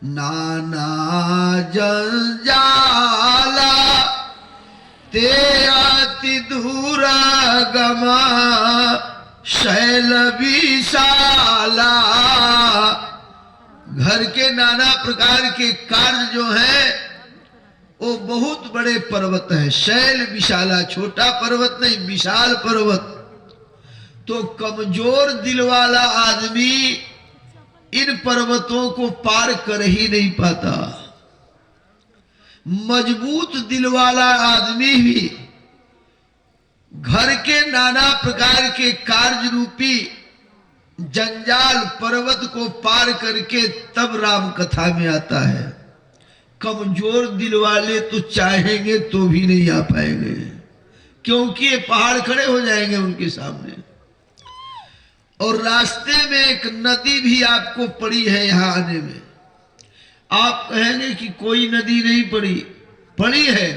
नाना जंजाला ते अति दूर गमा शैल विशाला। घर के नाना प्रकार के कार्य जो है वो बहुत बड़े पर्वत है। शैल विशाला, छोटा पर्वत नहीं, विशाल पर्वत। तो कमजोर दिल वाला आदमी इन पर्वतों को पार कर ही नहीं पाता। मजबूत दिल वाला आदमी भी घर के नाना प्रकार के कार्य रूपी जंजाल पर्वत को पार करके तब राम कथा में आता है। कमजोर दिल वाले तो चाहेंगे तो भी नहीं आ पाएंगे, क्योंकि ये पहाड़ खड़े हो जाएंगे उनके सामने। और रास्ते में एक नदी भी आपको पड़ी है यहां आने में। आप कहेंगे कि कोई नदी नहीं पड़ी, पड़ी है।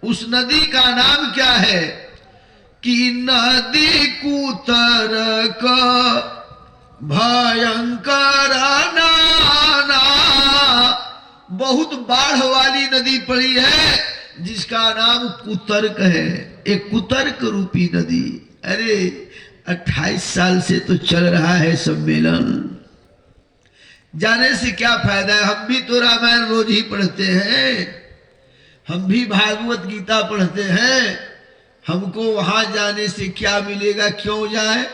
उस नदी का नाम क्या है कि नदी कूतर का भयंकर नाना। बहुत बाढ़ वाली नदी पड़ी है जिसका नाम कुतर्क है। एक कुतर्क रूपी नदी। अरे 28 साल से तो चल रहा है सम्मेलन, जाने से क्या फायदा है। हम भी तो रामायण रोज ही पढ़ते हैं, हम भी भागवत गीता पढ़ते हैं। हमको वहां जाने से क्या मिलेगा, क्यों जाए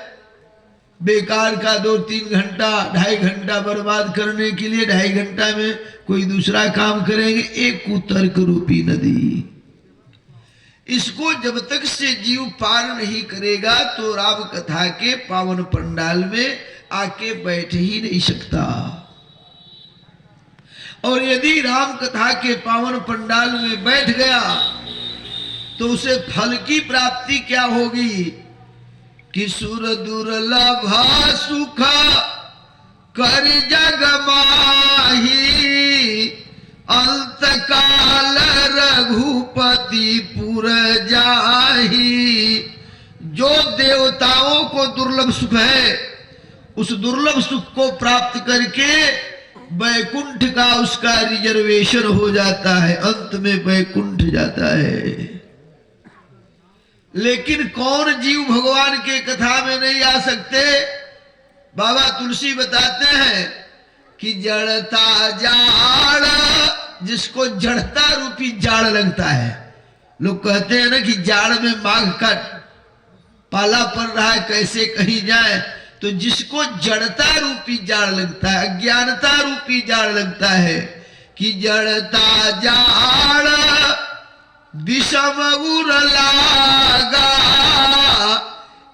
बेकार का 2-3 घंटा 2.5 घंटा बर्बाद करने के लिए 2.5 घंटा में कोई दूसरा काम करेंगे। एक कुतर्क रूपी नदी, इसको जब तक से जीव पार नहीं करेगा तो राम कथा के पावन पंडाल में आके बैठ ही नहीं सकता। और यदि राम कथा के पावन पंडाल में बैठ गया तो उसे फल की प्राप्ति क्या होगी कि सुर दुर्लभ सुख कर जग माही, अंत काल रघुपति पुर जाही। जो देवताओं को दुर्लभ सुख है उस दुर्लभ सुख को प्राप्त करके वैकुंठ का उसका रिजर्वेशन हो जाता है, अंत में वैकुंठ जाता है। लेकिन कौन जीव भगवान के कथा में नहीं आ सकते? बाबा तुलसी बताते हैं कि जड़ता जाड़, जिसको जड़ता रूपी जाड़ लगता है। लोग कहते हैं ना कि जाड़ में माघ का पाला पड़ रहा है, कैसे कहीं जाए। तो जिसको जड़ता रूपी जाड़ लगता है, अज्ञानता रूपी जाड़ लगता है कि जड़ता जाड़ विषम उर लागा,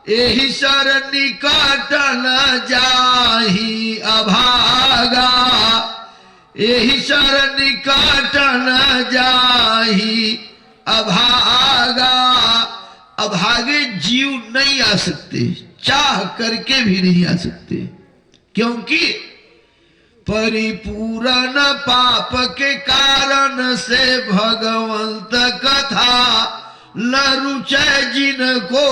एहि सर निकट न जाही अभागा, एहि सर निकट न जाही अभागा। अभागे जीव नहीं आ सकते, चाह करके भी नहीं आ सकते, क्योंकि परिपूर्ण पाप के कारण से भगवंत कथा न रुचै जिनको,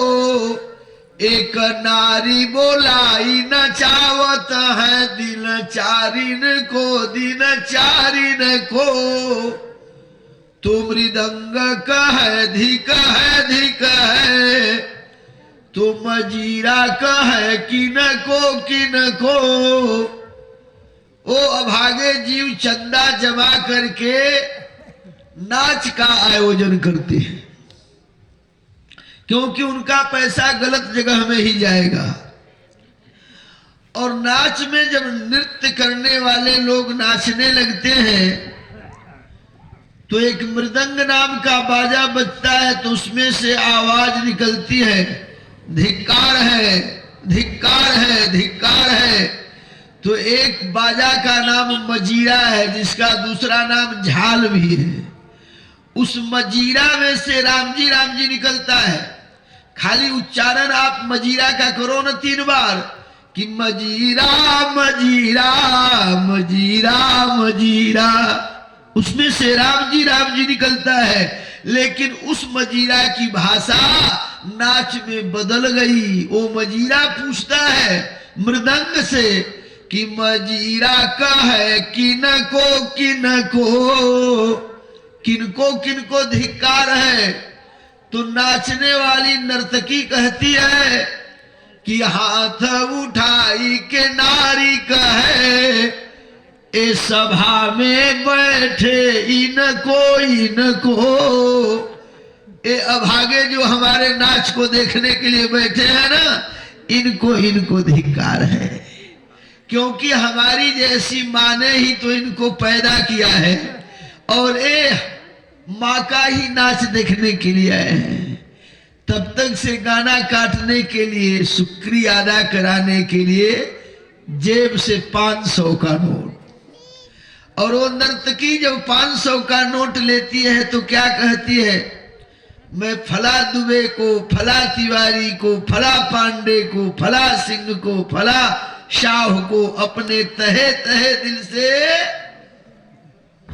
एक नारी बोलाई न चावत है दिन चारिन को, दिन चारिन को। तो मृदंग कह धिक है, धिक है, तो मजीरा कह किन को। ओ अभागे जीव चंदा जमा करके नाच का आयोजन करते हैं, क्योंकि उनका पैसा गलत जगह में ही जाएगा। और नाच में जब नृत्य करने वाले लोग नाचने लगते हैं तो एक मृदंग नाम का बाजा बजता है, तो उसमें से आवाज निकलती है, धिक्कार है, धिक्कार है, धिक्कार है। तो एक बाजा का नाम मजीरा है, जिसका दूसरा नाम झाल भी है। उस मजीरा में से राम जी निकलता है। खाली उच्चारण आप मजीरा का करो न 3 बार कि मजीरा मजीरा मजीरा मजीरा, उसमें से राम जी निकलता है। लेकिन उस मजीरा की भाषा नाच में बदल गई। वो मजीरा पूछता है मृदंग से कि मजीरा का है किनको किनको धिक्कार है। तो नाचने वाली नर्तकी कहती है कि हाथ उठाई के नारी कहे ए सभा में बैठे इनको ए अभागे जो हमारे नाच को देखने के लिए बैठे हैं ना, इनको धिक्कार है, क्योंकि हमारी जैसी माँ ने ही तो इनको पैदा किया है और ए माँ का ही नाच देखने के लिए आए हैं। तब तक से गाना काटने के लिए, शुक्रिया अदा कराने के लिए जेब से 500 का नोट, और वो नर्तकी जब 500 का नोट लेती है तो क्या कहती है, मैं फला दुबे को, फला तिवारी को, फला पांडे को, फला सिंह को, फला शाह को अपने तहे तहे दिल से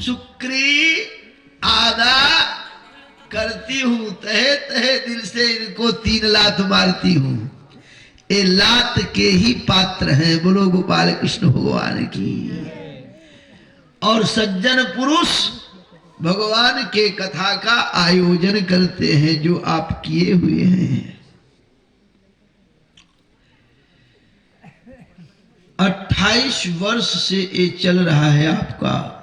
शुक्रिया अदा करती हूं, तहे तहे दिल से इनको 3 लात मारती हूं। ये लात के ही पात्र हैं। बोलो गोपाल कृष्ण भगवान की। और सज्जन पुरुष भगवान के कथा का आयोजन करते हैं जो आप किए हुए हैं। 28 वर्ष से ये चल रहा है आपका